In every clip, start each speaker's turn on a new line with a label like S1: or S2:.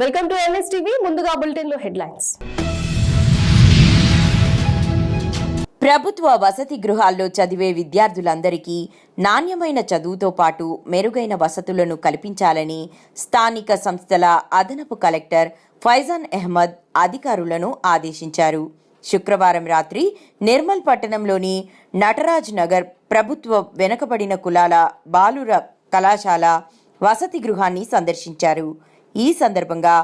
S1: Welcome to NSTV. ముందుగా bulletin లో headlines.
S2: ప్రభుత్వ వసతి గృహాల్లో చదివే విద్యార్థులందరికీ నాణ్యమైన చదువుతో పాటు మెరుగైన వసతులను కల్పించాలని స్థానిక సంస్థల అదనపు కలెక్టర్ ఫైజాన్ అహ్మద్ అధికారులను ఆదేశించారు. శుక్రవారం రాత్రి నిర్మల్ పట్టణంలోని నటరాజ్ నగర్ ప్రభుత్వ వెనుకబడిన కులాల బాలుర కళాశాల వసతి గృహాన్ని సందర్శించారు. ఈ సందర్భంగా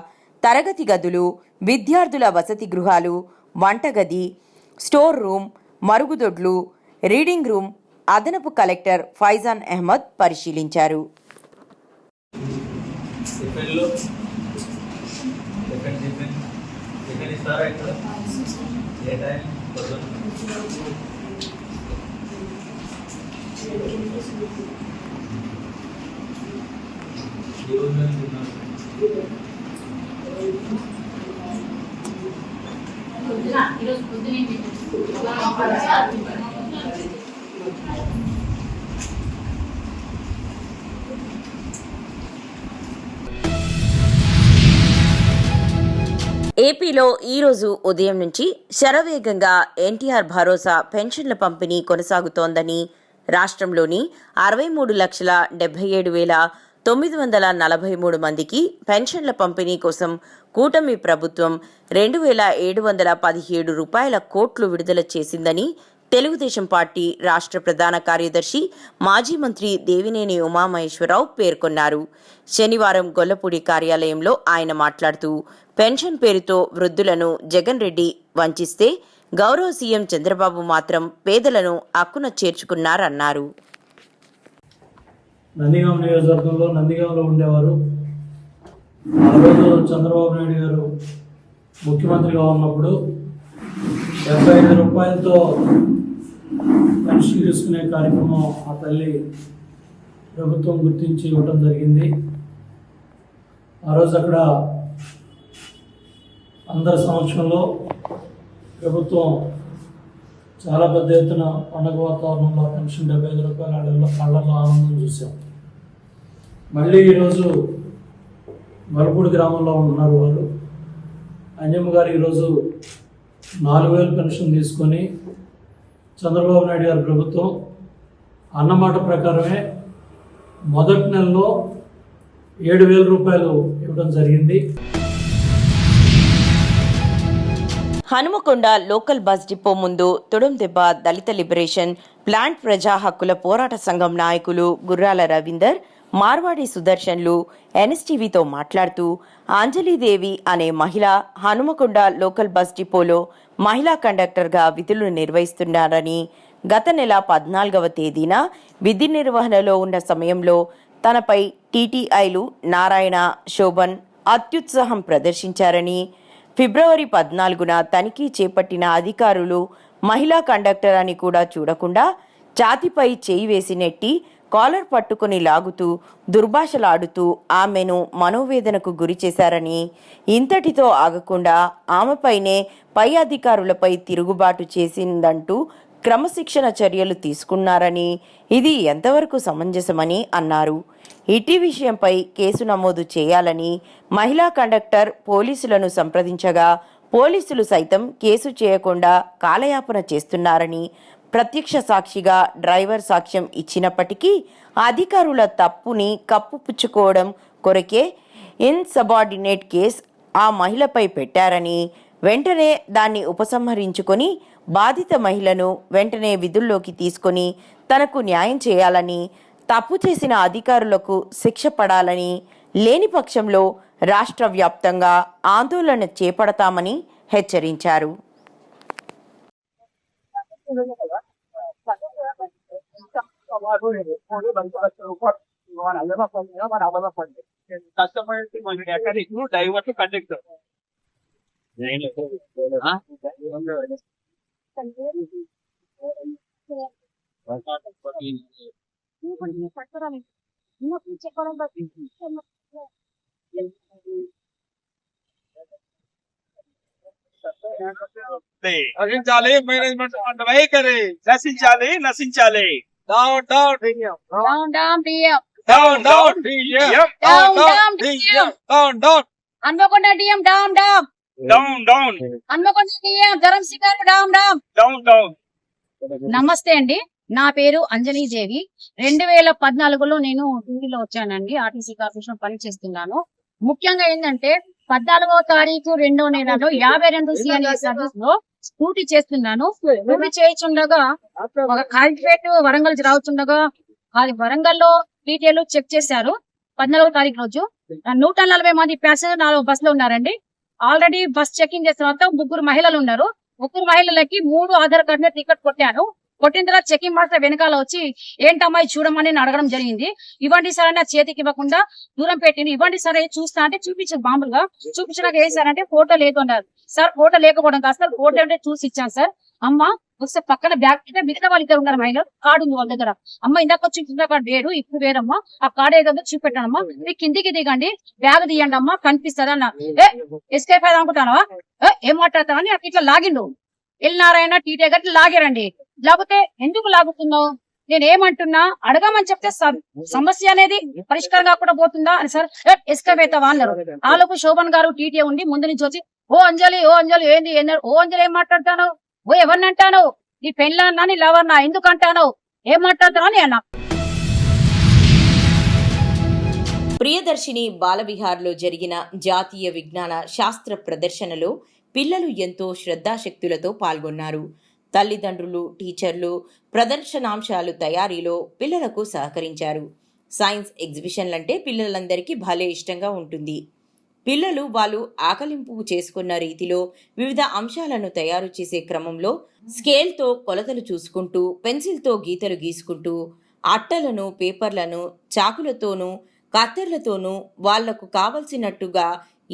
S2: తరగతి గదులు, విద్యార్థుల వసతి గృహాలు, వంటగది, స్టోర్ రూమ్, మరుగుదొడ్లు, రీడింగ్ రూమ్ అదనపు కలెక్టర్ ఫైజాన్ అహ్మద్ పరిశీలించారు. ఏపీలో ఈరోజు ఉదయం నుంచి శరవేగంగా ఎన్టీఆర్ భరోసా పెన్షన్ల పంపిణీ కొనసాగుతోందని, రాష్ట్రంలోని 63,77,943 మందికి పెన్షన్ల పంపిణీ కోసం కూటమి ప్రభుత్వం 2,717 కోట్లు విడుదల చేసిందని తెలుగుదేశం పార్టీ రాష్ట్ర ప్రధాన కార్యదర్శి, మాజీ మంత్రి దేవినేని ఉమామహేశ్వరరావు పేర్కొన్నారు. శనివారం గొల్లపూడి కార్యాలయంలో ఆయన మాట్లాడుతూ, పెన్షన్ పేరుతో వృద్ధులను జగన్ రెడ్డి వంచిస్తే గౌరవ సీఎం చంద్రబాబు మాత్రం పేదలను అక్కున చేర్చుకున్నారన్నారు.
S3: నందిగాం నియోజకవర్గంలో నందిగాంలో ఉండేవారు. ఆ రోజు చంద్రబాబు నాయుడు గారు ముఖ్యమంత్రిగా ఉన్నప్పుడు 75 రూపాయలతో పెన్షన్ తీసుకునే కార్యక్రమం ఆ తల్లి ప్రభుత్వం గుర్తించి ఇవ్వడం జరిగింది. ఆ రోజు అక్కడ అందరి సమక్షంలో ప్రభుత్వం చాలా పెద్ద ఎత్తున పండగ వాతావరణంలో పెన్షన్ 75 రూపాయల కళ్ళల్లో ఆనందం చూసాం. మళ్ళీ ఈరోజు గొల్లపూడి గ్రామంలో ఉన్నారు వారు. అంజమ్మ గారు ఈరోజు 4,000 పెన్షన్ తీసుకొని చంద్రబాబు నాయుడు గారి ప్రభుత్వం అన్నమాట ప్రకారమే మొదటి నెలలో 7,000 రూపాయలు ఇవ్వడం జరిగింది.
S2: హనుమకొండ లోకల్ బస్ డిపో ముందు తుడుందెబ్బ దళిత లిబరేషన్ ప్లాంట్ ప్రజా హక్కుల పోరాట సంఘం నాయకులు గుర్రాల రవీందర్, మార్వాడి సుదర్శన్లు ఎన్ఎస్టీవీతో మాట్లాడుతూ, అంజలీదేవి అనే మహిళ హనుమకొండ లోకల్ బస్ డిపోలో మహిళా కండక్టర్గా విధులు నిర్వహిస్తున్నారని, గత నెల 14వ తేదీన విధి నిర్వహణలో ఉన్న సమయంలో తనపై టీటీఐలు నారాయణ, శోభన్ అత్యుత్సాహం ప్రదర్శించారని, ఫిబ్రవరి 14న తనిఖీ చేపట్టిన అధికారులు మహిళా కండక్టర్ అని కూడా చూడకుండా ఛాతీపై చేయి వేసి నెట్టి కాలర్ పట్టుకుని లాగుతూ దుర్భాషలాడుతూ ఆమెను మనోవేదనకు గురి చేశారని, ఇంతటితో ఆగకుండా ఆమెపైనే పై అధికారులపై తిరుగుబాటు చేసిందంటూ క్రమశిక్షణ చర్యలు తీసుకున్నారని, ఇది ఎంతవరకు సమంజసమని అన్నారు. ఇటీ విషయంపై కేసు నమోదు చేయాలని మహిళా కండక్టర్ పోలీసులను సంప్రదించగా పోలీసులు సైతం కేసు చేయకుండా కాలయాపన చేస్తున్నారని, ప్రత్యక్ష సాక్షిగా డ్రైవర్ సాక్ష్యం ఇచ్చినప్పటికీ అధికారుల తప్పుని కప్పుపుచ్చుకోవడం కొరకే ఇన్సబార్డినేట్ కేసు ఆ మహిళపై పెట్టారని, వెంటనే దాన్ని ఉపసంహరించుకొని బాధిత మహిళను వెంటనే విధుల్లోకి తీసుకొని తనకు న్యాయం చేయాలని, తప్పు చేసిన అధికారులకు శిక్ష పడాలని, లేని పక్షంలో రాష్ట్ర వ్యాప్తంగా ఆందోళన చేపడతామని హెచ్చరించారు.
S4: నశించాలి మేనేజ్మెంట్ వైఖరి, నశించాలి నశించాలి. Down down DM, down down DM, down down DM, down down DM, down down.
S5: Hanamkonda DM డామ్ డామ్,
S4: డౌన్ డౌన్
S5: హన్మకొండ డిఎం ధరంశిఖర్ డామ్ డామ్.
S4: Down down.
S5: నమస్తే అండి, నా పేరు అంజనీ దేవి. 2014లో నేను ఢిల్లీలో వచ్చానండి. ఆర్టీసీ కార్పొరేషన్ పని చేస్తున్నాను. ముఖ్యంగా ఏంటంటే 14వ తారీఖు 2వ నెలలో 52 సిఎన్ఈ సర్వీస్ లో స్కూటీ చేస్తున్నాను. స్కూటీ చేయించుండగా ఒక కాలిపేట వరంగల్ రావుతుండగా అది వరంగల్లో డీటెయిల్ చెక్ చేశారు. 14వ తారీఖు రోజు 140 మంది ప్యాసింజర్ 4 బస్సులో ఉన్నారండి. ఆల్రెడీ బస్ చెకింగ్ చేసిన తర్వాత 3 మహిళలు ఉన్నారు. 3 మహిళలకి 3 ఆధార్ కార్డు మీద టికెట్ కొట్టాను. కొట్టిన తర్వాత చెకింగ్ మాస్టర్ వెనకాల వచ్చి ఏంటమ్మా ఇది చూడమని నేను అడగడం జరిగింది. ఇవ్వండి సార్ అని చేతికి ఇవ్వకుండా దూరం పెట్టింది. ఇవ్వండి సార్ చూస్తా అంటే చూపించారు. మామూలుగా చూపించడానికి ఏం సార్ అంటే ఫోటో లేదు అన్నారు. సార్ ఫోటో లేకపోవడం కాదు సార్, ఫోటో అంటే చూసి ఇచ్చాను సార్. అమ్మ ఒకసారి పక్కన బ్యాగ్ మిగతా వాళ్ళు ఇద్దరు ఉన్నారు మహిళలు, కార్డు ఉంది వాళ్ళ దగ్గర. అమ్మ ఇందాక వచ్చి కార్డు వేరు, ఇప్పుడు వేరమ్మా, ఆ కార్డు ఏదో చూపెట్టానమ్మా, మీరు కిందికి దిగండి, బ్యాగ్ తీయండి అమ్మా కనిపిస్తుంది అన్న. ఎస్కేప్ అయ్యాను అనుకుంటానవా, ఏం మాట్లాడతావా అని ఇట్లా లాగిండు. ఎల్నారాయణ టీటీ గట్టి లాగారండి. లేకపోతే ఎందుకు లాగుతున్నావు, నేను ఏమంటున్నా అడగమని చెప్తే సమస్య అనేది పరిష్కారం కాకుండా పోతుందా అని సార్ ఎస్కేప్ అవుతావా అన్నారు. ఆలోపు శోభన్ గారు టీటీ ఉండి ముందు నుంచి వచ్చి ఓ అంజలి ఏంది ఓ అంజలి ఏం మాట్లాడతాను, ఓ ఎవరిని అంటాను, నీ పెళ్ళన్నా నీ లవర్నా ఎందుకు అంటాను, ఏం మాట్లాడతాను అని అన్నా.
S2: ప్రియదర్శిని బాలవిహార్లో జరిగిన జాతీయ విజ్ఞాన శాస్త్ర ప్రదర్శనలో పిల్లలు ఎంతో శ్రద్ధాశక్తులతో పాల్గొన్నారు. తల్లిదండ్రులు, టీచర్లు ప్రదర్శనాంశాలు తయారీలో పిల్లలకు సహకరించారు. సైన్స్ ఎగ్జిబిషన్లంటే పిల్లలందరికీ భలే ఇష్టంగా ఉంటుంది. పిల్లలు వాళ్ళు ఆకలింపు చేసుకున్న రీతిలో వివిధ అంశాలను తయారు చేసే క్రమంలో స్కేల్తో కొలతలు చూసుకుంటూ, పెన్సిల్తో గీతలు గీసుకుంటూ, అట్టలను, పేపర్లను చాకులతోనూ కత్తెర్లతోనూ వాళ్లకు కావలసినట్టుగా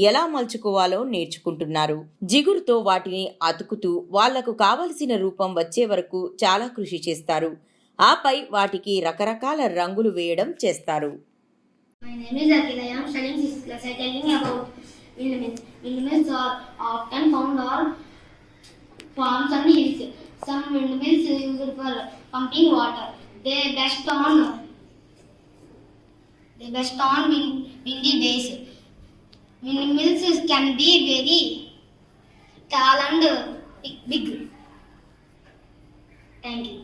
S2: ఎలా మలుచుకోవాలో నేర్చుకుంటున్నారు. జిగురుతో వాటిని అతుకుతూ వాళ్లకు కావలసిన రూపం వచ్చే వరకు చాలా కృషి చేస్తారు. ఆపై వాటికి రకరకాల రంగులు వేయడం చేస్తారు.
S6: My name is Akila. I am studying 6th class. I am telling about windmills. Windmills are often found on farms and hills. Some windmills used for pumping water. They best on windy days. Windmills can be very tall and big. Thank you.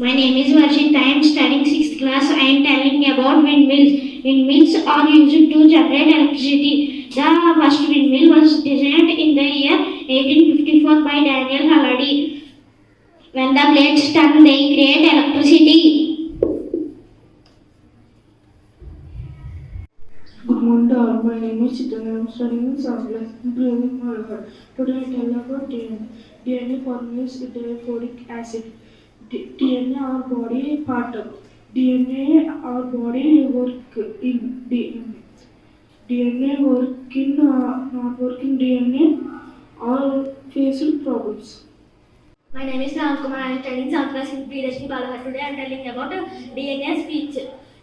S6: My name is Varshit. I am studying 6th class. I am telling about windmills. Windmills are used to generate electricity. The first windmill was designed in the year 1854 by Daniel Halliday. When the blades turn, they create electricity.
S7: Good morning to all. My name is Chitan. I am studying in 7th class. Today I tell about DNA. DNA forms diphoric acid. DNA our body part of DNA our body work in DNA work in not working DNA all facing problems.
S6: My name is Ram Kumar. I am studying 7th class in Priyadashini Balahar. Today I am telling about DNA speech.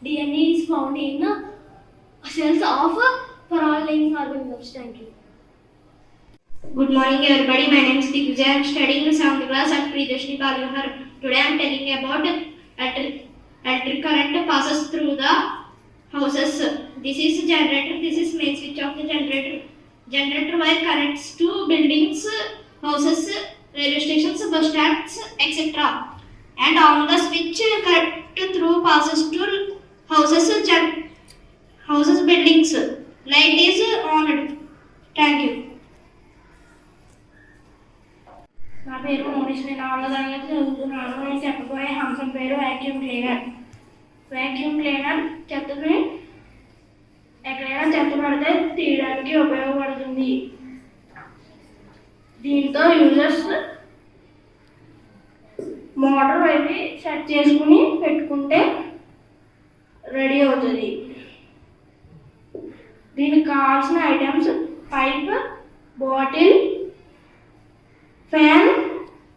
S6: DNA is found in cells of for all living organisms. Thank you. Good morning everybody. My name is Dikvijay. I am studying in 7th class at Priyadashini Balahar. Today I am telling about electric current passes through the houses. This is generator. This is main switch of the generator. Generator wire connects to buildings, houses, railway stations, bus stands, etc. And on the switch current through passes to houses, buildings. Light is on. Thank you. నా పేరు మోనిష్. నేను 6వ తరగతి చదువుతున్నాను. నేను చెప్పబోయే అంశం పేరు వ్యాక్యూమ్ క్లీనర్. వ్యాక్యూమ్ క్లీనర్ చెత్తని ఎక్కడైనా చెత్త పడితే తీయడానికి ఉపయోగపడుతుంది. దీంతో యూజర్స్ మోటార్ వైపు సెట్ చేసుకుని పెట్టుకుంటే రెడీ అవుతుంది. దీనికి కావాల్సిన items pipe, bottle, fan,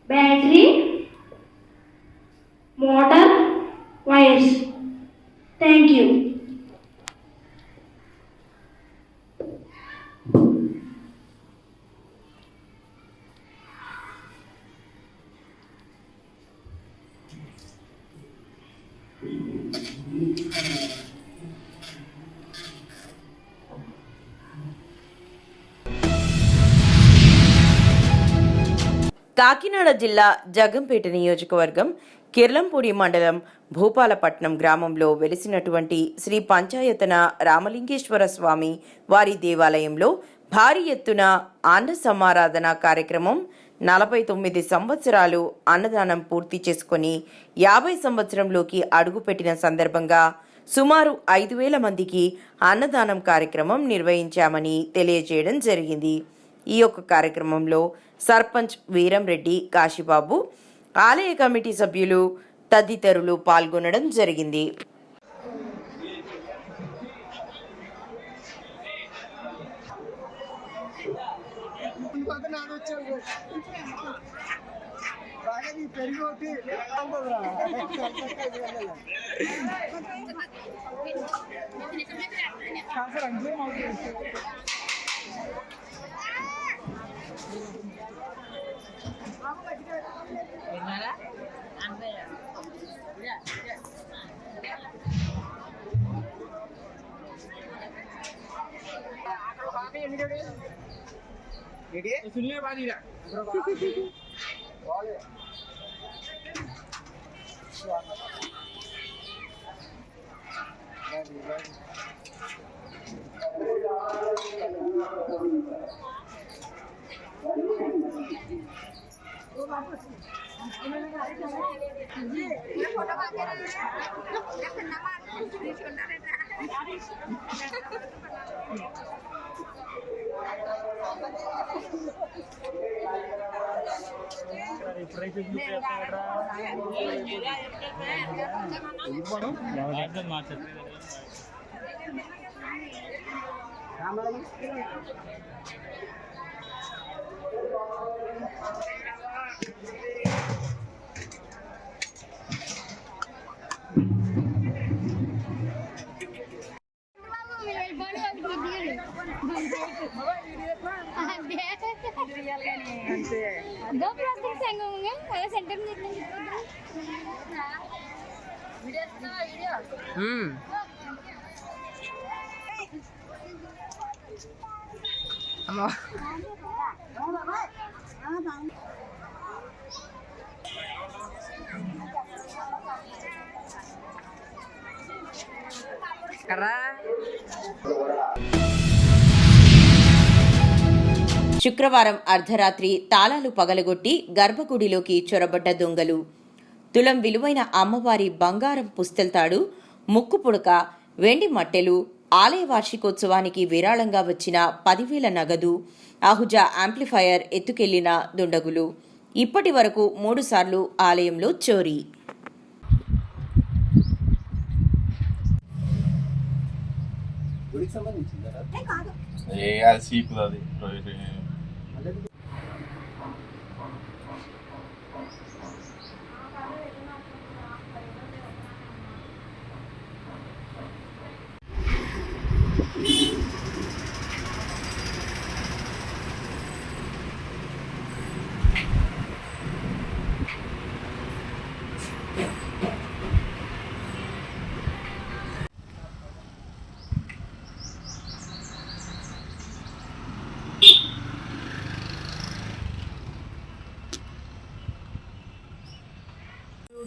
S6: battery, motor, wires. Thank you.
S2: Kakinada జిల్లా జగంపేట నియోజకవర్గం కిర్లంపూడి మండలం భూపాలపట్నం గ్రామంలో వెలిసినటువంటి శ్రీ పంచాయతన రామలింగేశ్వర స్వామి వారి దేవాలయంలో భారీ ఎత్తున అన్న సమారాధన కార్యక్రమం 49 సంవత్సరాలు అన్నదానం పూర్తి చేసుకుని 50 సంవత్సరంలోకి అడుగుపెట్టిన సందర్భంగా సుమారు 5,000 మందికి అన్నదానం కార్యక్రమం నిర్వహించామని తెలియజేయడం జరిగింది. ఈ యొక్క కార్యక్రమంలో సర్పంచ్ వీరంరెడ్డి కాశీబాబు, ఆలయ కమిటీ సభ్యులు తదితరులు పాల్గొనడం జరిగింది.
S6: दो प्लास्टिक सेंगे होंगे पहले सेंटर में
S2: శుక్రవారం అర్ధరాత్రి తాళాలు పగలగొట్టి గర్భగుడిలోకి చొరబడ్డ దొంగలు. తులం విలువైన అమ్మవారి బంగారం పుస్తెల్తాడు, ముక్కు పుడక, వెండి మట్టెలు, ఆలయ వార్షికోత్సవానికి విరాళంగా వచ్చిన 10,000 నగదు, ఆహుజా యాంప్లిఫైయర్ ఎత్తుకెళ్లిన దుండగులు. ఇప్పటి వరకు 3 సార్లు ఆలయంలో చోరీ.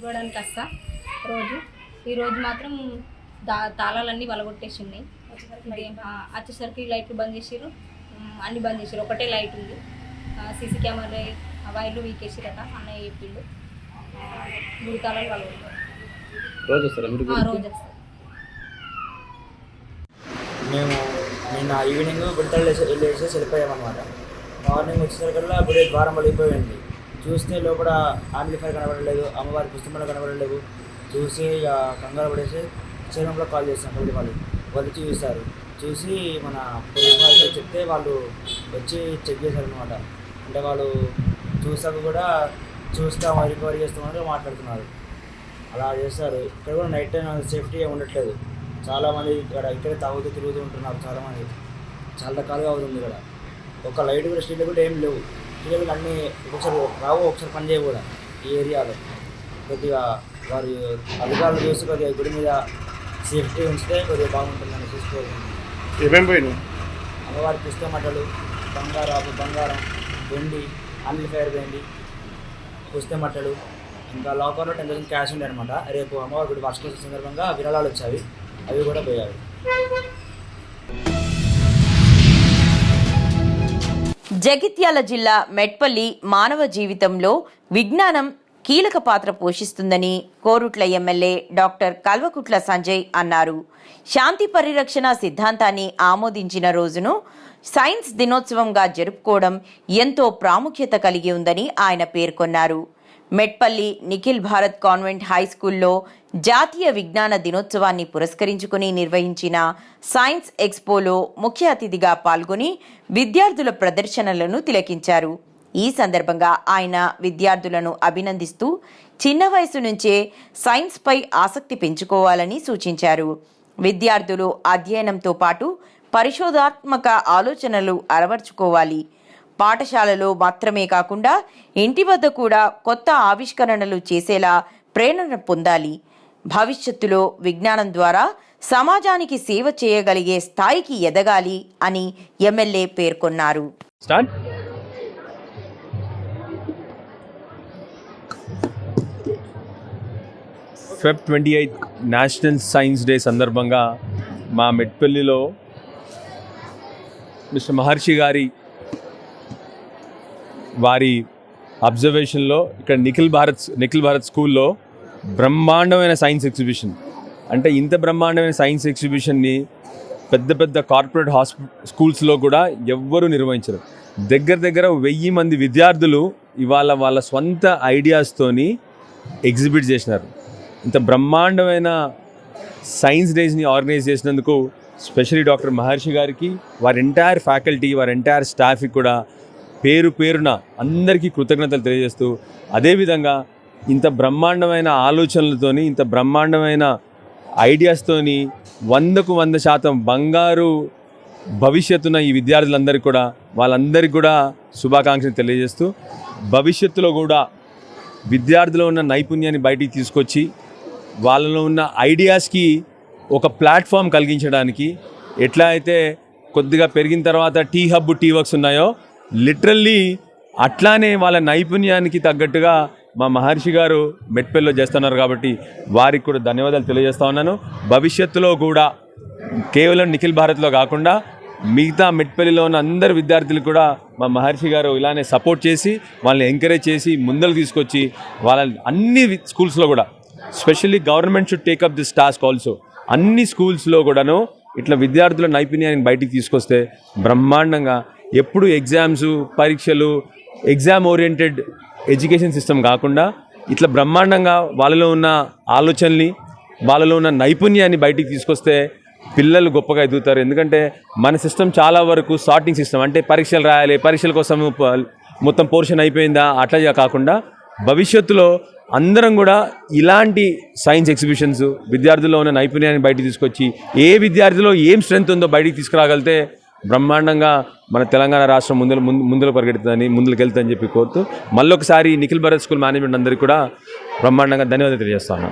S8: ఊడడానికి వస్తా ఈరోజు మాత్రం తాళాలన్నీ వలగొట్టేసి ఉన్నాయి. వచ్చేసరికి లైట్లు బంద్ చేసారు, అన్ని బంద్ చేసారు. ఒకటే లైట్ ఉంది. సీసీ కెమెరా వైర్లు వీకేసిరట అన్నయ్య చెప్పిండు. గుడి తాళాలు వలగొట్టారు. రోజు వస్తారు.
S9: మేము నిన్న ఈవినింగ్ గుడితలు వెళ్ళేసి వెళ్ళిపోయామన్నమాట. మార్నింగ్ వచ్చేసరికల్లా గుడి ద్వారం పడిపోయింది. చూస్తే లోపల యాంప్లిఫైర్ కనబడలేదు, అమ్మవారి పుస్తకాలు కనబడలేవు. చూసి కంగారు పడేసి చైర్మన్లో కాల్ చేస్తాం. కబడ్డీ వాళ్ళు వచ్చి చూస్తారు. చూసి మన పోలీస్ వాళ్ళకి చెప్తే వాళ్ళు వచ్చి చెక్ చేశారనమాట. అంటే వాళ్ళు చూసాక కూడా చూస్తాం, రికవరీ చేస్తామని మాట్లాడుతున్నారు. అలా చేస్తారు. ఇక్కడ కూడా నైట్ టైం సేఫ్టీ ఉండట్లేదు. చాలామంది ఇక్కడ తాగుతూ తిరుగుతూ ఉంటున్నారు. చాలామంది చాలా రకాలుగా అవుతుంది ఇక్కడ. ఒక లైట్ కూడా స్ట్రీట్లు కూడా ఏం లేవు. స్ట్రీట్లు అన్నీ ఒకసారి రావు, ఒకసారి పని చేయ కూడా ఈ ఏరియాలో. కొద్దిగా వారి అధికారులు చూసి కొద్దిగా గుడి మీద సేఫ్టీ ఉంచితే కొద్దిగా బాగుంటుందని చూసుకోవాలి.
S10: ఏమేమి పోయినాయి?
S9: అమ్మవారి పుస్తకమట్టలు, బంగారం, వెండి, యాంప్లిఫైర్ వెండి, పుస్తే మట్టలు, ఇంకా లాకర్లో 10,000 క్యాష్ ఉండే అనమాట. రేపు అమ్మవారి గుడి వార్షికోత్సవం సందర్భంగా విరాళాలు వచ్చాయి, అవి కూడా పోయాయి.
S2: జగిత్యాల జిల్లా మెట్పల్లి మానవ జీవితంలో విజ్ఞానం కీలక పాత్ర పోషిస్తుందని కోరుట్ల ఎమ్మెల్యే డాక్టర్ కల్వకుట్ల సంజయ్ అన్నారు. శాంతి పరిరక్షణ సిద్ధాంతాన్ని ఆమోదించిన రోజును సైన్స్ దినోత్సవంగా జరుపుకోవడం ఎంతో ప్రాముఖ్యత కలిగి ఉందని ఆయన పేర్కొన్నారు. మెట్పల్లి నిఖిల్ భారత్ కాన్వెంట్ హై స్కూల్లో జాతీయ విజ్ఞాన దినోత్సవాన్ని పురస్కరించుకుని నిర్వహించిన సైన్స్ ఎక్స్పోలో ముఖ్య అతిథిగా పాల్గొని విద్యార్థుల ప్రదర్శనలను తిలకించారు. ఈ సందర్భంగా ఆయన విద్యార్థులను అభినందిస్తూ చిన్న వయసు నుంచే సైన్స్పై ఆసక్తి పెంచుకోవాలని సూచించారు. విద్యార్థులు అధ్యయనంతో పాటు పరిశోధాత్మక ఆలోచనలు అలవర్చుకోవాలి. పాఠశాలలో మాత్రమే కాకుండా ఇంటి వద్ద కూడా కొత్త ఆవిష్కరణలు చేసేలా ప్రేరణ పొందాలి. భవిష్యత్తులో విజ్ఞానం ద్వారా సమాజానికి సేవ చేయగలిగే స్థాయికి ఎదగాలి అని ఎమ్మెల్యే పేర్కొన్నారు.
S10: ఫెబ్ 28 నేషనల్ సైన్స్ డే సందర్భంగా మా మెట్పల్లిలో మిస్టర్ మహర్షి గారి వారి అబ్జర్వేషన్లో ఇక్కడ నిఖిల్ భారత్ స్కూల్లో బ్రహ్మాండమైన సైన్స్ ఎగ్జిబిషన్, అంటే ఇంత బ్రహ్మాండమైన సైన్స్ ఎగ్జిబిషన్ని పెద్ద పెద్ద కార్పొరేట్ స్కూల్స్లో కూడా ఎవ్వరూ నిర్వహించరు. దగ్గర 1000 మంది విద్యార్థులు ఇవాళ వాళ్ళ స్వంత ఐడియాస్తోని ఎగ్జిబిట్ చేసినారు. ఇంత బ్రహ్మాండమైన సైన్స్ డేస్ని ఆర్గనైజ్ చేసినందుకు స్పెషల్లీ డాక్టర్ మహర్షి గారికి, వారి ఎంటైర్ ఫ్యాకల్టీ, వారి ఎంటైర్ స్టాఫ్కి కూడా పేరున అందరికీ కృతజ్ఞతలు తెలియజేస్తూ, అదేవిధంగా ఇంత బ్రహ్మాండమైన ఆలోచనలతోని, ఇంత బ్రహ్మాండమైన ఐడియాస్తోని 100% బంగారు భవిష్యత్తున ఈ విద్యార్థులందరికీ కూడా వాళ్ళందరికీ కూడా శుభాకాంక్షలు తెలియజేస్తూ, భవిష్యత్తులో కూడా విద్యార్థుల్లో ఉన్న నైపుణ్యాన్ని బయటికి తీసుకొచ్చి వాళ్ళలో ఉన్న ఐడియాస్కి ఒక ప్లాట్ఫామ్ కలిగించడానికి, ఎట్లా అయితే కొద్దిగా పెరిగిన తర్వాత టీ హబ్, టీ వర్క్స్ ఉన్నాయో లిటరల్లీ అట్లానే వాళ్ళ నైపుణ్యానికి తగ్గట్టుగా మా మహర్షి గారు మెట్పల్లిలో చేస్తున్నారు. కాబట్టి వారికి కూడా ధన్యవాదాలు తెలియజేస్తా ఉన్నాను. భవిష్యత్తులో కూడా కేవలం నిఖిల్ భారత్లో కాకుండా మిగతా మెట్పల్లిలో ఉన్న అందరు విద్యార్థులు కూడా మా మహర్షి గారు ఇలానే సపోర్ట్ చేసి వాళ్ళని ఎంకరేజ్ చేసి ముందరకు తీసుకొచ్చి వాళ్ళ అన్ని స్కూల్స్లో కూడా, specially government should take up this task also. అన్ని స్కూల్స్లో కూడాను ఇట్లా విద్యార్థుల నైపుణ్యాన్ని బయటికి తీసుకొస్తే బ్రహ్మాండంగా ఎప్పుడు ఎగ్జామ్స్, పరీక్షలు, ఎగ్జామ్ ఓరియంటెడ్ ఎడ్యుకేషన్ సిస్టమ్ కాకుండా ఇట్లా బ్రహ్మాండంగా వాళ్ళలో ఉన్న ఆలోచనల్ని, వాళ్ళలో ఉన్న నైపుణ్యాన్ని బయటికి తీసుకొస్తే పిల్లలు గొప్పగా ఎదుగుతారు. ఎందుకంటే మన సిస్టమ్ చాలా వరకు సార్టింగ్ సిస్టమ్, అంటే పరీక్షలు రాయాలి, పరీక్షల కోసం మొత్తం పోర్షన్ అయిపోయిందా అట్లా కాకుండా భవిష్యత్తులో అందరం కూడా ఇలాంటి సైన్స్ ఎగ్జిబిషన్స్ విద్యార్థుల్లో ఉన్న నైపుణ్యాన్ని బయటికి తీసుకొచ్చి ఏ విద్యార్థిలో ఏం స్ట్రెంత్ ఉందో బయటికి తీసుకురాగలితే బ్రహ్మాండంగా మన తెలంగాణ రాష్ట్రం ముందుకు వెళ్తుందని చెప్పి కోరుతూ మళ్ళొకసారి నిఖిల్ భారత్ స్కూల్ మేనేజ్మెంట్ అందరికీ కూడా బ్రహ్మాండంగా ధన్యవాదాలు తెలియజేస్తాను.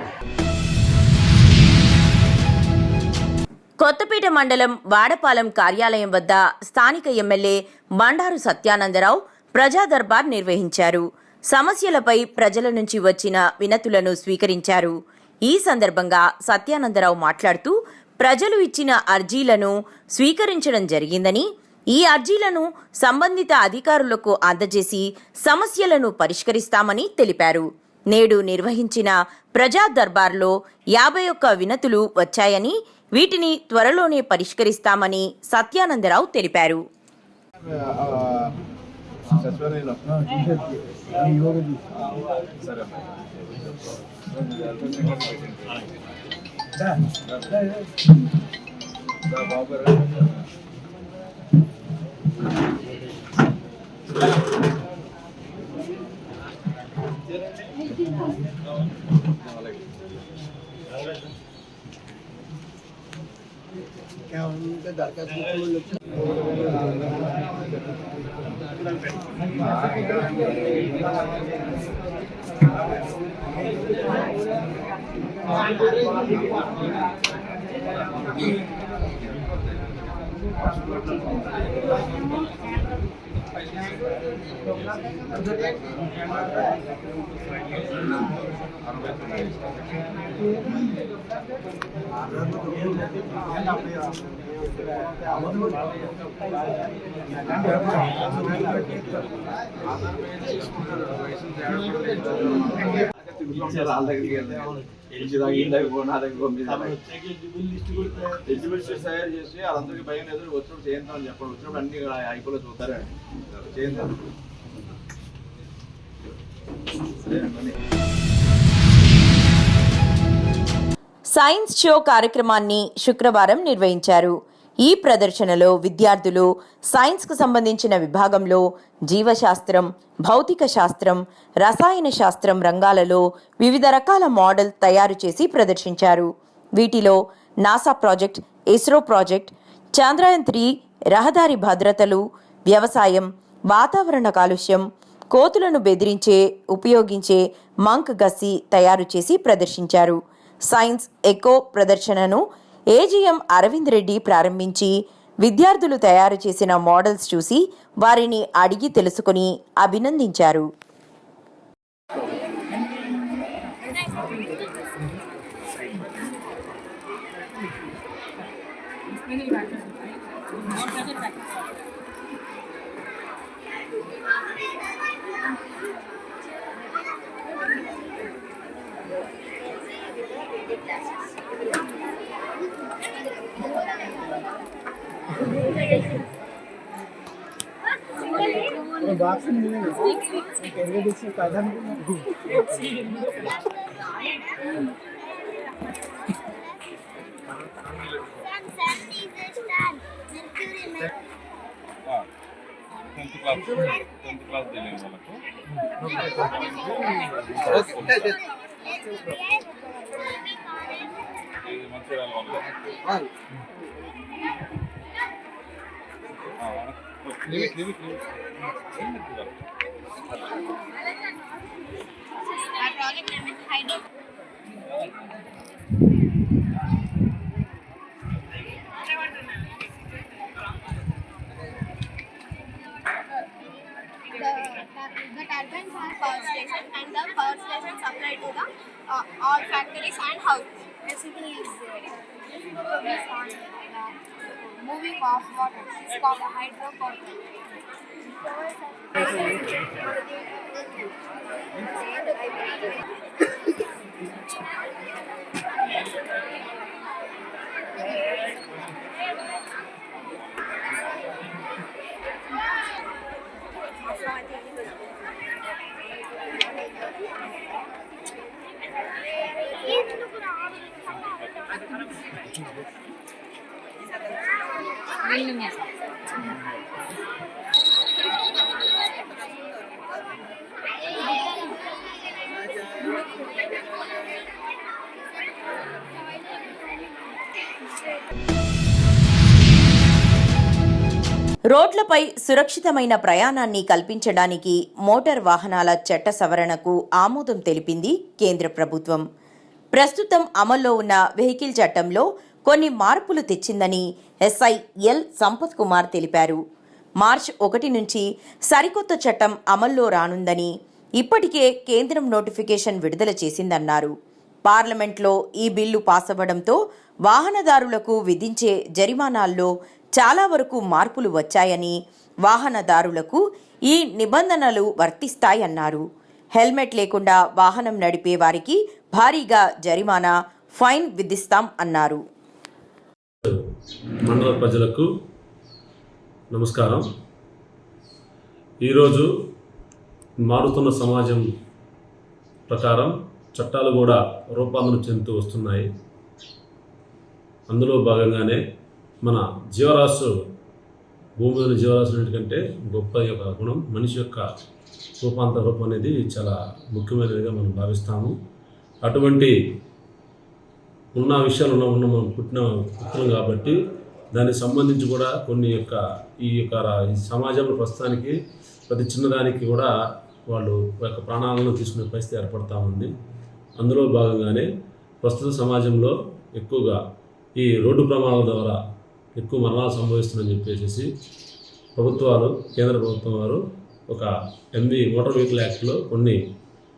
S2: కొత్తపేట మండలం వాడపాలెం కార్యాలయం వద్ద స్థానిక ఎమ్మెల్యే బండారు సత్యానందరావు ప్రజా దర్బార్ నిర్వహించారు. సమస్యలపై ప్రజల నుంచి వచ్చిన వినతులను స్వీకరించారు. ఈ సందర్భంగా సత్యానందరావు మాట్లాడుతూ ప్రజలు ఇచ్చిన అర్జీలను స్వీకరించడం జరిగిందని, ఈ అర్జీలను సంబంధిత అధికారులకు అందజేసి సమస్యలను పరిష్కరిస్తామని తెలిపారు. నేడు నిర్వహించిన ప్రజా దర్బార్లో 51 వినతులు వచ్చాయని, వీటిని త్వరలోనే పరిష్కరిస్తామని సత్యానందరావు తెలిపారు.
S11: ఎగ్జిబిషన్ తయారు చేసి వాళ్ళందరికీ భయం లేదు, వచ్చినప్పుడు చేద్దాం అని చెప్పండి. వచ్చినప్పుడు అన్ని అయిపోలేదు చూస్తారా చేద్దాం.
S2: సైన్స్ షో కార్యక్రమాన్ని శుక్రవారం నిర్వహించారు. ఈ ప్రదర్శనలో విద్యార్థులు సైన్స్కు సంబంధించిన విభాగంలో జీవశాస్త్రం, భౌతిక శాస్త్రం, రసాయన శాస్త్రం రంగాలలో వివిధ రకాల మోడల్ తయారు చేసి ప్రదర్శించారు. వీటిలో NASA project, ISRO project, Chandrayaan three, రహదారి భద్రతలు, వ్యవసాయం, వాతావరణ కాలుష్యం, కోతులను ఉపయోగించే మంక్ గస్సి తయారు చేసి ప్రదర్శించారు. సైన్స్ ఎకో ప్రదర్శనను ఏజీఎం అరవింద్ రెడ్డి ప్రారంభించి విద్యార్థులు తయారు చేసిన మోడల్స్ చూసి వారిని అడిగి తెలుసుకుని అభినందించారు.
S6: The turbines are power station and the power station supply to the all factories and houses. Basically, is produced on the moving of water. It's called a hydropower. రోడ్లపై సురక్షితమైన ప్రయాణాన్ని కల్పించడానికి మోటార్ వాహనాల చట్ట సవరణకు ఆమోదం తెలిపింది కేంద్ర ప్రభుత్వం. ప్రస్తుతం అమల్లో ఉన్న వెహికల్ చట్టంలో కొన్ని మార్పులు తెచ్చిందని ఎస్ఐ ఎల్ సంపత్ కుమార్ తెలిపారు. మార్చి 1 నుంచి సరికొత్త చట్టం అమల్లో రానుందని ఇప్పటికే కేంద్రం నోటిఫికేషన్ విడుదల చేసిందన్నారు. పార్లమెంట్లో ఈ బిల్లు పాస్ అవ్వడంతో వాహనదారులకు విధించే జరిమానాల్లో చాలా వరకు మార్పులు వచ్చాయని, వాహనదారులకు ఈ నిబంధనలు వర్తిస్తాయన్నారు. హెల్మెట్ లేకుండా వాహనం నడిపే వారికి భారీగా జరిమానా, ఫైన్ విధిస్తాం అన్నారు.
S12: మండల ప్రజలకు నమస్కారం. ఈరోజు మారుతున్న సమాజం ప్రకారం చట్టాలు కూడా రూపాంతరం చెందుతూ వస్తున్నాయి. అందులో భాగంగానే మన జీవరాశు, భూమి మీద జీవరాశులన్నిటికంటే గొప్ప యొక్క గుణం మనిషి యొక్క రూపం అనేది చాలా ముఖ్యమైనదిగా మనం భావిస్తాము. అటువంటి ఉన్న విషయాలు మనం పుట్టినాం కాబట్టి దానికి సంబంధించి కూడా కొన్ని ఈ సమాజంలో ప్రస్తుతానికి ప్రతి చిన్నదానికి కూడా వాళ్ళు యొక్క ప్రాణాలను తీసుకునే పరిస్థితి ఏర్పడతా ఉంది. అందులో భాగంగానే ప్రస్తుత సమాజంలో ఎక్కువగా ఈ రోడ్డు ప్రమాదాల ద్వారా ఎక్కువ మరణాలు సంభవిస్తున్నాయని చెప్పేసి ప్రభుత్వాలు, కేంద్ర ప్రభుత్వం వారు ఒక మోటార్ వెహికల్ యాక్ట్లో కొన్ని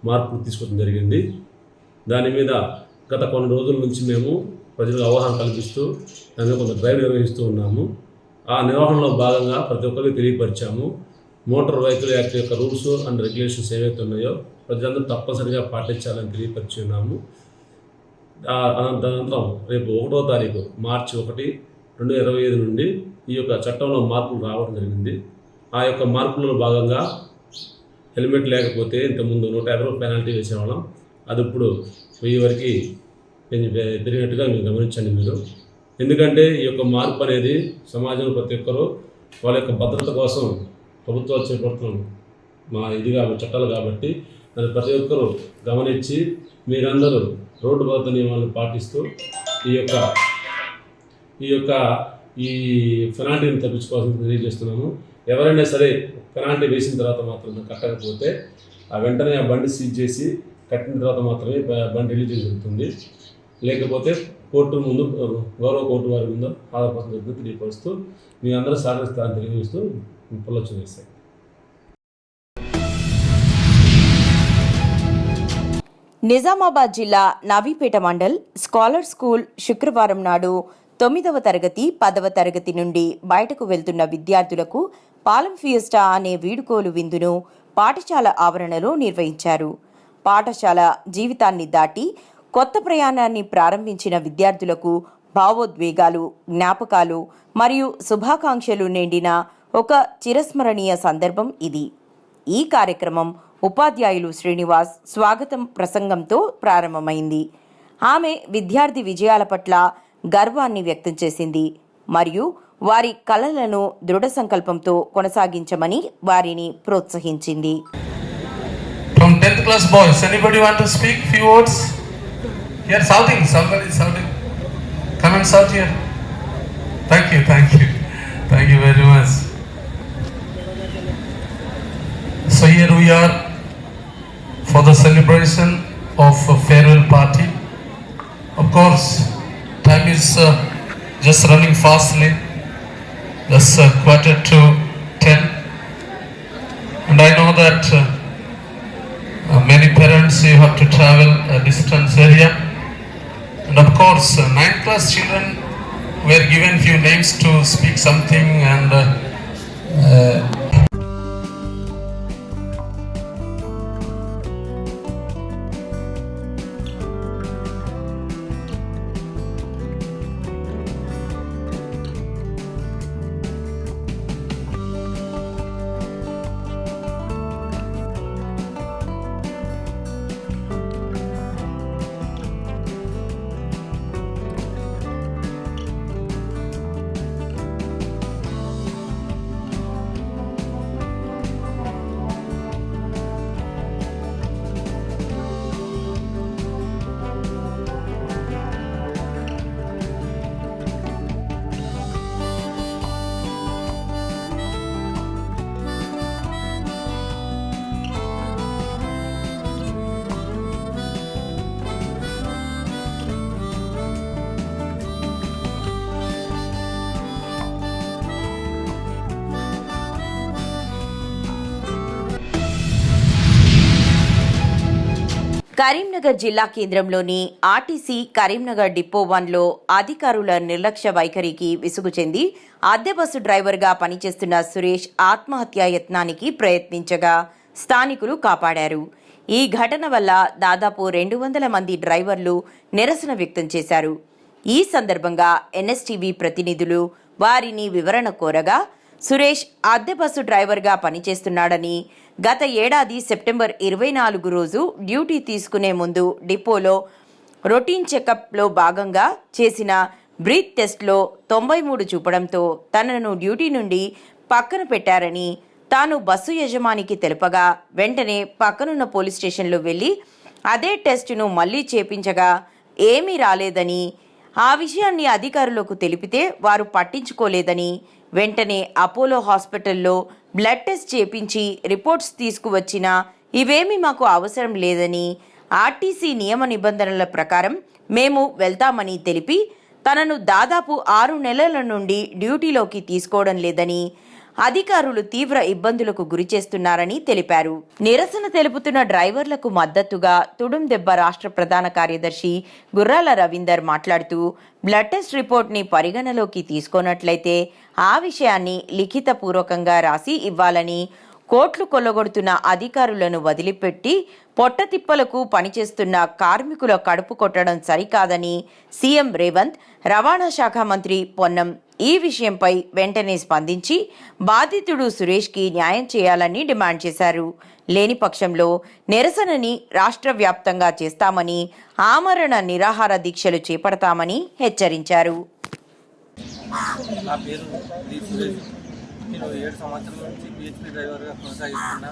S12: మార్పులు తీసుకోవడం జరిగింది. దాని మీద గత కొన్ని రోజుల నుంచి మేము ప్రజలకు అవగాహన కల్పిస్తూ దాని మీద కొంత డ్రైవ్ నిర్వహిస్తూ ఉన్నాము. ఆ నిర్వహణలో భాగంగా ప్రతి ఒక్కరికి తెలియపరిచాము. మోటార్ వెహికల్ యాక్ట్ యొక్క రూల్స్ అండ్ రెగ్యులేషన్స్ ఏవైతే ఉన్నాయో ప్రజలందరూ తప్పనిసరిగా పాటించాలని తెలియపరిచి ఉన్నాము. అనంతరం రేపు 1వ తారీఖు మార్చి 1, 2025 నుండి ఈ యొక్క చట్టంలో మార్పులు రావడం జరిగింది. ఆ యొక్క మార్పులలో భాగంగా హెల్మెట్ లేకపోతే ఇంతకుముందు 150 రూపాయలు పెనాల్టీ వేసేవాళ్ళం. అది ఇప్పుడు 1000 వరకు పెరిగినట్టుగా మీరు గమనించండి మీరు. ఎందుకంటే ఈ యొక్క మార్పు అనేది సమాజంలో ప్రతి ఒక్కరూ వాళ్ళ యొక్క భద్రత కోసం ప్రభుత్వాలు చేపడుతున్న చట్టాలు కాబట్టి దాన్ని ప్రతి ఒక్కరూ గమనించి మీరందరూ రోడ్డు భద్రత నియమాలను పాటిస్తూ ఈ పెనాల్టీని తప్పించుకోవాల్సింది తెలియజేస్తున్నాము. ఎవరైనా సరే పెనాల్టీ వేసిన తర్వాత మాత్రం కట్టకపోతే వెంటనే ఆ బండి సీజ్ చేసి కట్టిన తర్వాత మాత్రమే బండి రిలీజ్ జరుగుతుంది. లేకపోతే కోర్టు ముందు, గౌరవ కోర్టు వారి ముందు ఆధారపడుతుంది తెలియపరుస్తూ మీ అందరూ సహకరిస్తారని తెలియజేస్తూ పొల్లొచ్చు వేస్తాయి.
S2: నిజామాబాద్ జిల్లా నవీపేట మండల్ స్కాలర్ స్కూల్ శుక్రవారం నాడు 9వ తరగతి, 10వ తరగతి నుండి బయటకు వెళ్తున్న విద్యార్థులకు పాలెం ఫియస్టా అనే వీడుకోలు విందును పాఠశాల ఆవరణలో నిర్వహించారు. పాఠశాల జీవితాన్ని దాటి కొత్త ప్రయాణాన్ని ప్రారంభించిన విద్యార్థులకు భావోద్వేగాలు, జ్ఞాపకాలు మరియు శుభాకాంక్షలు నిండిన ఒక చిరస్మరణీయ సందర్భం ఇది. ఈ కార్యక్రమం ఉపాధ్యాయులు శ్రీనివాస్ స్వాగతం ప్రసంగంతో ప్రారంభమైంది. ఆమె విద్యార్థి విజయాల పట్ల గర్వాన్ని వ్యక్తం చేసింది మరియు వారి కలలను దృఢ సంకల్పంతో కొనసాగించమని వారిని ప్రోత్సహించింది.
S13: From 10th class boys, anybody want to speak few words? Here shouting, somebody shouting. Come and shout here. Thank you very much. So here we are for the celebration of a farewell party. Of course, time is just running fastly. Just 9:45, and I know that many parents, you have to travel a distance area, and of course 9th class children were given few names to speak something, and
S2: Karimnagar జిల్లా కేంద్రంలోని RTC Karimnagar depot 1లో అధికారుల నిర్లక్ష్య వైఖరికి విసుగు చెంది అద్దె bus డ్రైవర్గా పనిచేస్తున్న సురేష్ ఆత్మహత్యా యత్నానికి ప్రయత్నించగా స్థానికులు కాపాడారు. ఈ ఘటన వల్ల దాదాపు 200 మంది డ్రైవర్లు నిరసన వ్యక్తం చేశారు. ఈ సందర్భంగా ఎన్ఎస్టీవీ ప్రతినిధులు వారిని వివరణ కోరగా సురేష్ అద్దె బస్సు డ్రైవర్గా పనిచేస్తున్నాడని, గత ఏడాది సెప్టెంబర్ 24 రోజు డ్యూటీ తీసుకునే ముందు డిపోలో రొటీన్ చెకప్లో భాగంగా చేసిన బ్రీత్ టెస్ట్లో 93 చూపడంతో తనను డ్యూటీ నుండి పక్కన పెట్టారని తాను బస్సు యజమానికి తెలుపగా వెంటనే పక్కనున్న పోలీస్ స్టేషన్లో వెళ్లి అదే టెస్టును మళ్లీ చేపించగా ఏమీ రాలేదని, ఆ విషయాన్ని అధికారులకు తెలిపితే వారు పట్టించుకోలేదని, వెంటనే అపోలో హాస్పిటల్లో బ్లడ్ టెస్ట్ చేపించి రిపోర్ట్స్ తీసుకువచ్చినా ఇవేమీ మాకు అవసరం లేదని, ఆర్టీసీ నియమ నిబంధనల ప్రకారం మేము వెళ్తామని తెలిపి తనను దాదాపు 6 నెలల నుండి డ్యూటీలోకి తీసుకోవడం లేదని, అధికారులు తీవ్ర ఇబ్బందులకు గురిచేస్తున్నారని తెలిపారు. నిరసన తెలుపుతున్న డ్రైవర్లకు మద్దతుగా తుడుందెబ్బ రాష్ట్ర ప్రధాన కార్యదర్శి గుర్రాల రవీందర్ మాట్లాడుతూ, బ్లడ్ టెస్ట్ రిపోర్ట్ని పరిగణలోకి తీసుకోనట్లయితే ఆ విషయాన్ని లిఖితపూర్వకంగా రాసి ఇవ్వాలని, కోట్లు కొల్లగొడుతున్న అధికారులను వదిలిపెట్టి పొట్టతిప్పలకు పనిచేస్తున్న కార్మికుల కడుపు కొట్టడం సరికాదని సీఎం రేవంత్, రవాణా శాఖ మంత్రి పొన్నం ఈ విషయంపై వెంటనే స్పందించి బాధితుడు సురేష్కి న్యాయం చేయాలని డిమాండ్ చేశారు. లేని పక్షంలో నిరసనని రాష్ట్ర వ్యాప్తంగా చేస్తామని, ఆమరణ నిరాహార దీక్షలు చేపడతామని హెచ్చరించారు.
S14: నా పేరు డి సురేష్. నేను 7 సంవత్సరాల నుంచి పిహెచ్పి డ్రైవర్గా కొనసాగిస్తున్నా.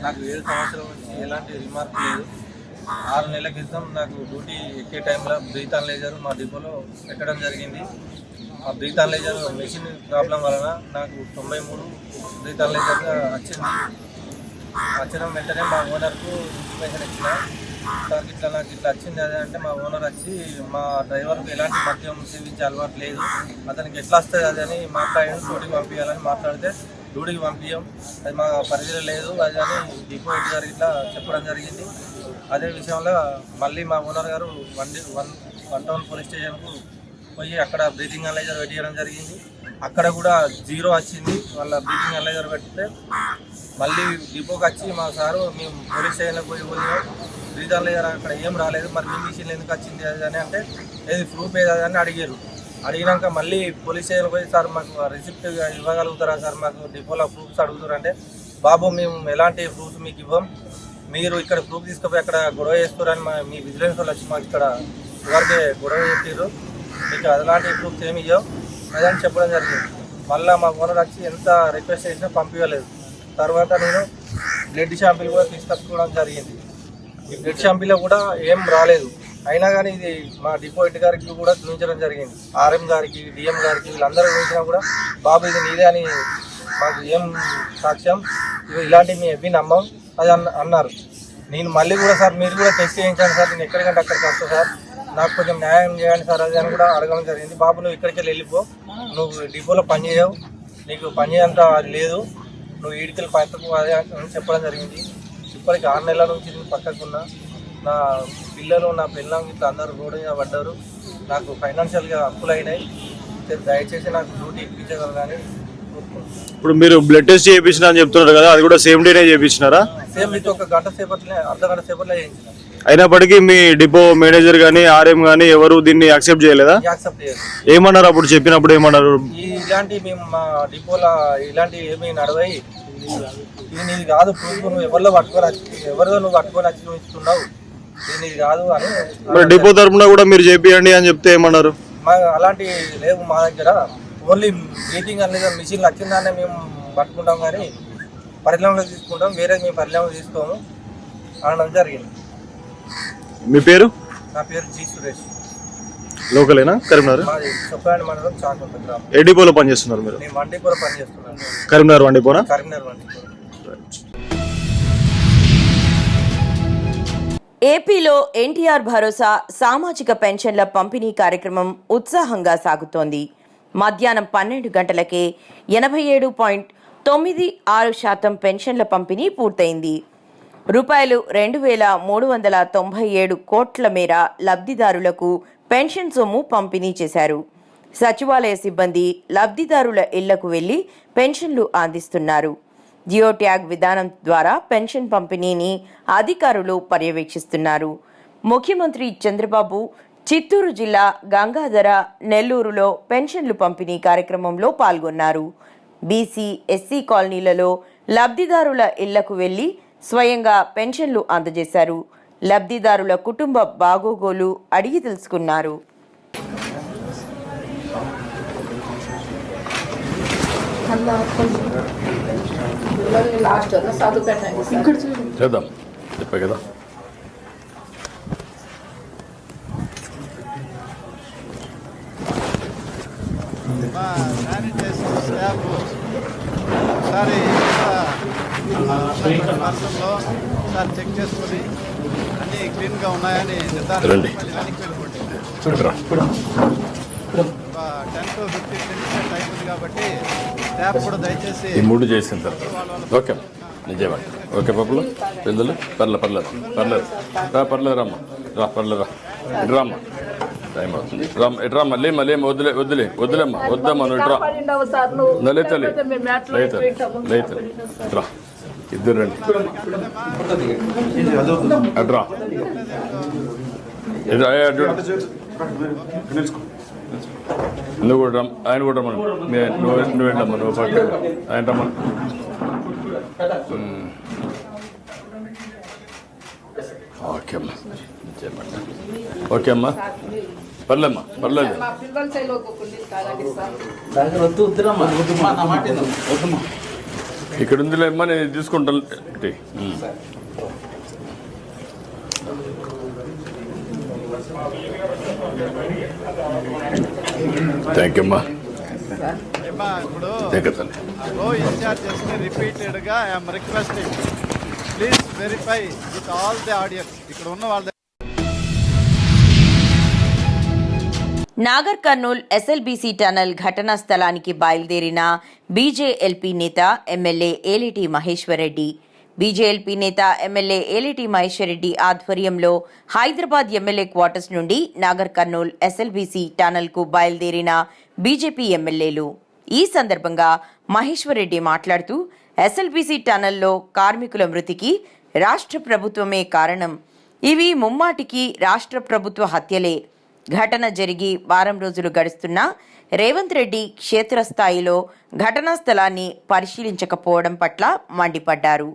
S14: నాకు 7 సంవత్సరాల నుంచి ఎలాంటి రిమార్క్ లేదు. 6 నెలల క్రితం నాకు డ్యూటీ ఎక్కే టైంలో బ్రీత్ అనలైజర్ మా డిపోలో పెట్టడం జరిగింది. ఆ బ్రీత్ అనలైజర్ మెషిన్ ప్రాబ్లం వలన నాకు 93 బ్రీత్ అనలైజర్గా వచ్చిన వెంటనే మా ఓనర్కు ఇన్ఫర్మేషన్ ఇచ్చిన, సార్ ఇట్లా నాకు ఇట్లా వచ్చింది అదే అంటే మా ఓనర్ వచ్చి మా డ్రైవర్కు ఎలాంటి మద్యం సేవించే అలవాటు లేదు, అతనికి ఎట్లా వస్తుంది అదని మాట్లాడి డ్యూటీకి పంపించాలని మాట్లాడితే డ్యూటీకి పంపించాం, అది మా పరిధిలో లేదు అది అని డిపో హెడ్ గారు ఇట్లా చెప్పడం జరిగింది. అదే విషయంలో మళ్ళీ మా ఓనర్ గారు వన్ టౌన్ పోలీస్ స్టేషన్కు పోయి అక్కడ బ్రీతింగ్ అనలైజర్ పెట్టించడం జరిగింది. అక్కడ కూడా 0 వచ్చింది. వాళ్ళ బ్రీతింగ్ అనలైజర్ పెడితే మళ్ళీ డిపోకి వచ్చి మా సారు మేము పోలీస్ స్టేషన్లో పోయి బ్రీత్ అనలైజర్ అక్కడ ఏం రాలేదు, మరి మీ మిషన్ ఎందుకు వచ్చింది అది అని అంటే ఏది ప్రూఫ్ ఏది అని అడిగారు. అడిగినాక మళ్ళీ పోలీస్ స్టేషన్ పోయి సార్ మాకు రిసిప్ట్ ఇవ్వగలుగుతారా సార్, మాకు డిపోలో ప్రూఫ్స్ అడుగుతారు అంటే, బాబు మేము ఎలాంటి ప్రూఫ్స్ మీకు ఇవ్వం, మీరు ఇక్కడ ప్రూఫ్ తీసుకుపోయి అక్కడ గొడవ చేస్తారని మీ విజిలెన్స్ వాళ్ళు వచ్చి మాకు ఇక్కడ ఎవరికి గొడవ చెప్పారు, మీకు అలాంటి ప్రూఫ్స్ ఏమి ఇవ్వం అదని చెప్పడం జరిగింది. మళ్ళీ మా ఓనర్ వచ్చి ఎంత రిక్వెస్ట్ చేసినా పంపించలేదు. తర్వాత నేను బ్లడ్ షాంపిల్ కూడా తీసుకొచ్చుకోవడం జరిగింది. ఈ బ్లడ్ షాంపిల్లో కూడా ఏం రాలేదు. అయినా కానీ ఇది మా డిపో హెడ్ గారికి కూడా చూపించడం జరిగింది, ఆర్ఎం గారికి, డిఎం గారికి, వీళ్ళందరూ చూపించినా కూడా బాబు ఇది నీదే అని మాకు ఏం సాక్ష్యం, ఇలాంటివి మేము ఎవ్వి నమ్మం అది అన్నారు. నేను మళ్ళీ కూడా సార్ మీరు కూడా టెస్ట్ చేయించండి సార్, నేను ఎక్కడికంటే అక్కడికి వస్తా సార్, నాకు కొంచెం న్యాయం చేయండి సార్ అది అని కూడా అడగడం జరిగింది. బాబు నువ్వు ఇక్కడికి వెళ్ళిపో, నువ్వు డిపోలో పని చేయవు, నీకు పని చేయంత అది లేదు, నువ్వు ఈడికలు పక్కకు అదే అని చెప్పడం జరిగింది. ఇప్పటికి 6 నెలల నుంచి నేను పక్కకున్నా. నా పిల్లలు నా పిల్లలు ఇట్లా అందరూ రోడ్డు మీద పడ్డారు, నాకు ఫైనాన్షియల్గా అప్పులు అయినాయి, దయచేసి నాకు డ్యూటీ ఇప్పించగలరు కానీ.
S11: ఇప్పుడు మీరు బ్లడ్ టెస్ట్ చేయించిన అని చెప్తున్నారు కదా, అది కూడా సేమ్ డేనే చేయించినారా?
S14: సేమ్ మీకు ఒక గంట సేపట్లే, అర్ధగంట సేపట్లో చేయించిన.
S11: అయినప్పటికీ మీ డిపో మేనేజర్ కానీ ఆర్ఎం కానీ ఎవరు దీన్ని యాక్సెప్ట్ చేయలేదా?
S14: యాక్సెప్ట్ చేయలేదు.
S11: ఏమన్నారు అప్పుడు చెప్పినప్పుడు ఏమన్నారు?
S14: ఇలాంటి మేము మా డిపోలో ఇలాంటి ఏమి నడవాయి, ఇది నీది కాదు ప్రూఫ్, నువ్వు ఎవరిలో నువ్వు పట్టుకొని వచ్చి నువ్వు ఇస్తున్నావు, ఇది నీది కాదు అని.
S11: డిపో తరఫున కూడా మీరు చేపియండి అని చెప్తే ఏమన్నారు?
S14: అలాంటి లేవు మా దగ్గర, ఓన్లీ బ్రీతింగ్ అనేది మిషన్లు వచ్చిందానే మేము పట్టుకుంటాం కానీ పరిణామంలో తీసుకుంటాం, వేరే మేము పరిణామం తీసుకోము అనడం జరిగింది.
S11: మీ పేరు?
S14: నా పేరు జి సురేష్.
S11: లోకలేనా? కరీంనగర్?
S14: మాది చొప్పరాని మండలం చాకొండ గ్రామం.
S11: ఏ డిపోలో పనిచేస్తున్నారు మీరు?
S14: నేను వండిపోలో పనిచేస్తున్నాను.
S11: కరీంనగర్ వండిపోనా?
S14: కరీంనగర్ వండిపో.
S2: ఏపీలో ఎన్టీఆర్ భరోసా సామాజిక పెన్షన్ల పంపిణీ కార్యక్రమం ఉత్సాహంగా సాగుతోంది. మధ్యాహ్నం 12 గంటలకే 87.96% పెన్షన్ల పంపిణీ పూర్తయింది. రూపాయలు 2,397 కోట్ల మేర లబ్ధిదారులకు పెన్షన్ సొమ్ము పంపిణీ చేశారు. సచివాలయ సిబ్బంది లబ్ధిదారుల ఇళ్లకు వెళ్లి పెన్షన్లు అందిస్తున్నారు. జియో ట్యాగ్ విధానం ద్వారా పెన్షన్ పంపిణీని అధికారులు పర్యవేక్షిస్తున్నారు. ముఖ్యమంత్రి చంద్రబాబు చిత్తూరు జిల్లా గంగాధర, నెల్లూరులో పెన్షన్లు పంపిణీ కార్యక్రమంలో పాల్గొన్నారు. బీసీ, ఎస్సీ కాలనీలలో లబ్ధిదారుల ఇళ్లకు వెళ్లి స్వయంగా పెన్షన్లు అందజేశారు. లబ్ధిదారుల కుటుంబ బాగోగోలు అడిగి తెలుసుకున్నారు.
S10: చేద్దాం చెప్పే కదా.
S15: ఒకసారి సార్ చెక్ చేసుకుని అన్నీ క్లీన్గా ఉన్నాయని నిర్ధారణ. 10 to 15 minutes టైం ఉంది కాబట్టి స్టాఫ్ కూడా దయచేసి
S16: ఈ 3 చేసిన తర్వాత ఓకే నిజమే ఓకే పప్పులు పెద్దలు పర్లేదు రమ్మా పర్లేదు ఇటు రామ్మా టైం అవుతుంది ఇటు రామ్మా లేమ్మా వద్దులేమ్మా వద్దమ్మా నువ్వు ఇటు రా రా ఇద్దరు రండి అటు రా నువ్వు కూడా రమ్మ ఆయన కూడా రమ్మను నువ్వు ఏంటమ్మా నువ్వు పక్క ఆయన రమ్మను ఓకే అమ్మా ఓకే అమ్మా పర్లేదు ఇక్కడ ఉందిలే అమ్మా నేను తీసుకుంటాను థ్యాంక్ యూ అమ్మా
S15: ఇప్పుడు గో ఇన్ఛార్జెస్ ని రిపీటెడ్ గా I'm requesting please verify with all the audience ఇక్కడ ఉన్న వాళ్ళ
S2: నాగర్ కర్నూల్ ఎస్ఎల్బీసీ టనల్ ఘటనా స్థలానికి బయలుదేరిన బీజేఎల్పీ నేత ఎమ్మెల్యే ఏలిటి మహేశ్వరరెడ్డి. బీజేఎల్పీ నేత ఎమ్మెల్యే ఏలిటి మహేశ్వరరెడ్డి ఆధ్వర్యంలో హైదరాబాద్ ఎమ్మెల్యే క్వార్టర్స్ నుండి నాగర్ కర్నూల్ ఎస్ఎల్బీసీ టనల్కు బయలుదేరిన బీజేపీ ఎమ్మెల్యేలు. ఈ సందర్భంగా మహేశ్వరరెడ్డి మాట్లాడుతూ ఎస్ఎల్బీసీ టనల్లో కార్మికుల మృతికి రాష్ట్ర ప్రభుత్వమే కారణం. ఇవి ముమ్మాటికి రాష్ట్ర ప్రభుత్వ హత్యలే. ఘటన జరిగి వారం రోజులు గడుస్తున్నా రేవంత్ రెడ్డి క్షేత్రస్థాయిలో ఘటనా స్థలాన్ని పరిశీలించకపోవడం పట్ల మండిపడ్డారు.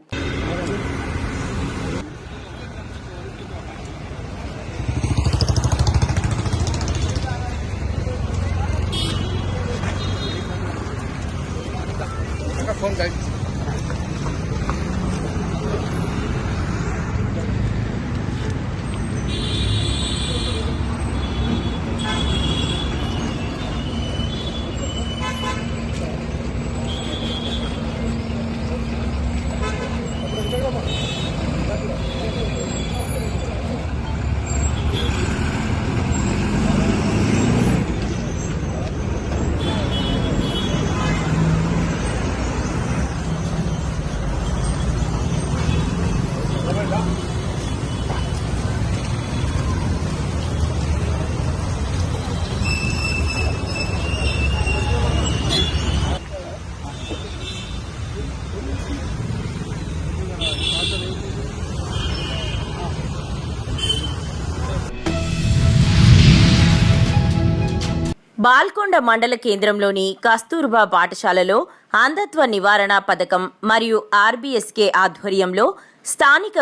S2: బాల్కొండ మండల కేంద్రంలోని కస్తూర్బా పాఠశాలలో అంధత్వ నివారణ పథకం మరియు ఆర్బీఎస్కే ఆధ్వర్యంలో స్థానిక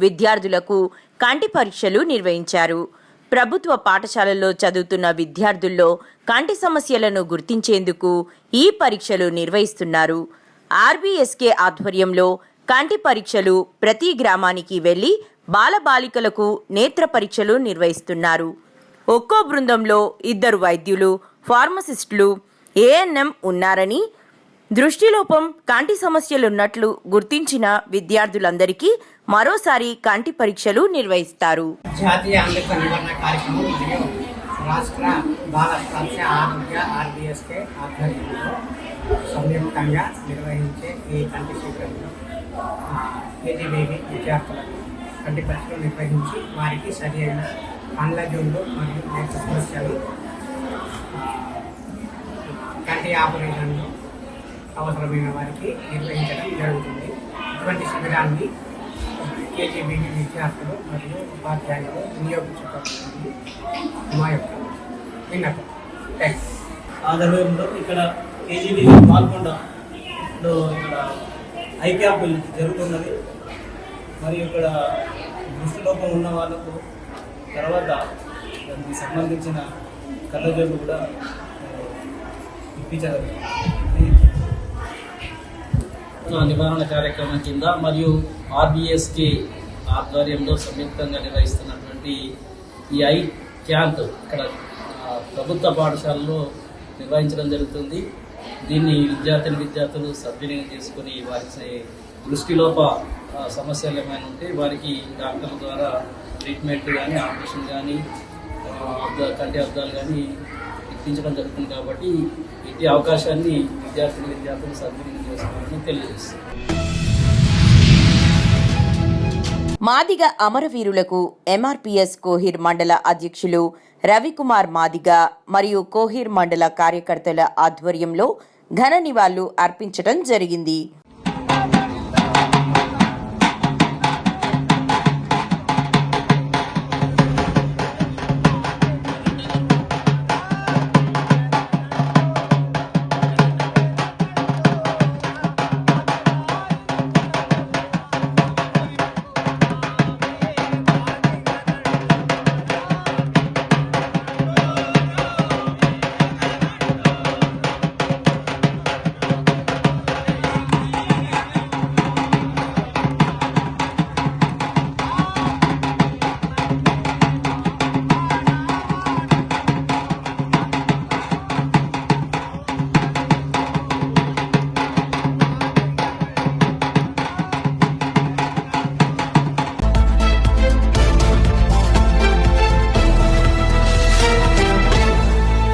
S2: విద్యార్థులకు కంటి పరీక్షలు నిర్వహించారు. ప్రభుత్వ పాఠశాలల్లో చదువుతున్న విద్యార్థుల్లో కంటి సమస్యలను గుర్తించేందుకు ఈ పరీక్షలు నిర్వహిస్తున్నారు. ఆర్బీఎస్కే ఆధ్వర్యంలో కంటి పరీక్షలు ప్రతి గ్రామానికి వెళ్లి బాలబాలికలకు నేత్ర పరీక్షలు నిర్వహిస్తున్నారు. ఒక్కో బృందంలో 2 వైద్యులు, ఫార్మసిస్టులు, ఏఎన్ఎం ఉన్నారని, దృష్టిలోపం, కంటి సమస్యలున్నట్లు గుర్తించిన విద్యార్థులందరికీ మరోసారి కంటి పరీక్షలు నిర్వహిస్తారు.
S17: జాతీయ అంధత్వ నివారణ కార్యక్రమం మరియు రాష్ట్ర బాల స్వాస్థ్య ఆరోగ్య ఆర్బీఎస్కే ఆధ్వర్యంలో సంయుక్తంగా నిర్వహించే ఈ కంటి శిబిరంలో కేజీబీవీ విద్యార్థులకు కంటి పరీక్షలు నిర్వహించి వారికి సరైన కండ్ల జోళ్ళు మరియు నేత్ర సమస్యలు, కంటి ఆపరేషన్లు అవసరమైన వారికి నిర్వహించడం జరుగుతుంది. ఇటువంటి శిబిరాన్ని కేజీబీవీ విద్యార్థులు మరియు ఉపాధ్యాయులు వినియోగించుకోవాలని మా యొక్క విన్నపం. థ్యాంక్స్.
S14: ఆధ్వర్యంలో ఇక్కడ కేజీబీ బాల్కొండలో ఇక్కడ ఐ క్యాంప్ జరుగుతున్నది. మరియు ఇక్కడ దృష్టిలోపం ఉన్న వాళ్ళకు తర్వాత దానికి సంబంధించిన కళ్ళజోళ్ళు కూడా ఇప్పించగలరు.
S17: నివారణ కార్యక్రమం కింద మరియు ఆర్బీఎస్కే ఆధ్వర్యంలో సంయుక్తంగా నిర్వహిస్తున్నటువంటి ఈ ఐ క్యాంప్ ఇక్కడ ప్రభుత్వ పాఠశాలలో నిర్వహించడం జరుగుతుంది. దీన్ని విద్యార్థులు సద్వినియోగం చేసుకుని వారి దృష్టిలోప సమస్యలు ఏమైనా ఉంటే వారికి డాక్టర్ల ద్వారా ట్రీట్మెంట్ కానీ, ఆపరేషన్ కానీ
S18: కంటి అద్దాలు కానీ ఎక్కించడం జరుగుతుంది. కాబట్టి ఈ అవకాశాన్ని విద్యార్థులు సద్వినియోగం చేసుకోవాలని తెలియజేస్తుంది.
S2: మాదిగ అమరవీరులకు ఎంఆర్పీఎస్ కోహిర్ మండల అధ్యక్షులు రవికుమార్ మాదిగ మరియు కోహిర్ మండల కార్యకర్తల ఆధ్వర్యంలో ఘన నివాళులు అర్పించడం జరిగింది.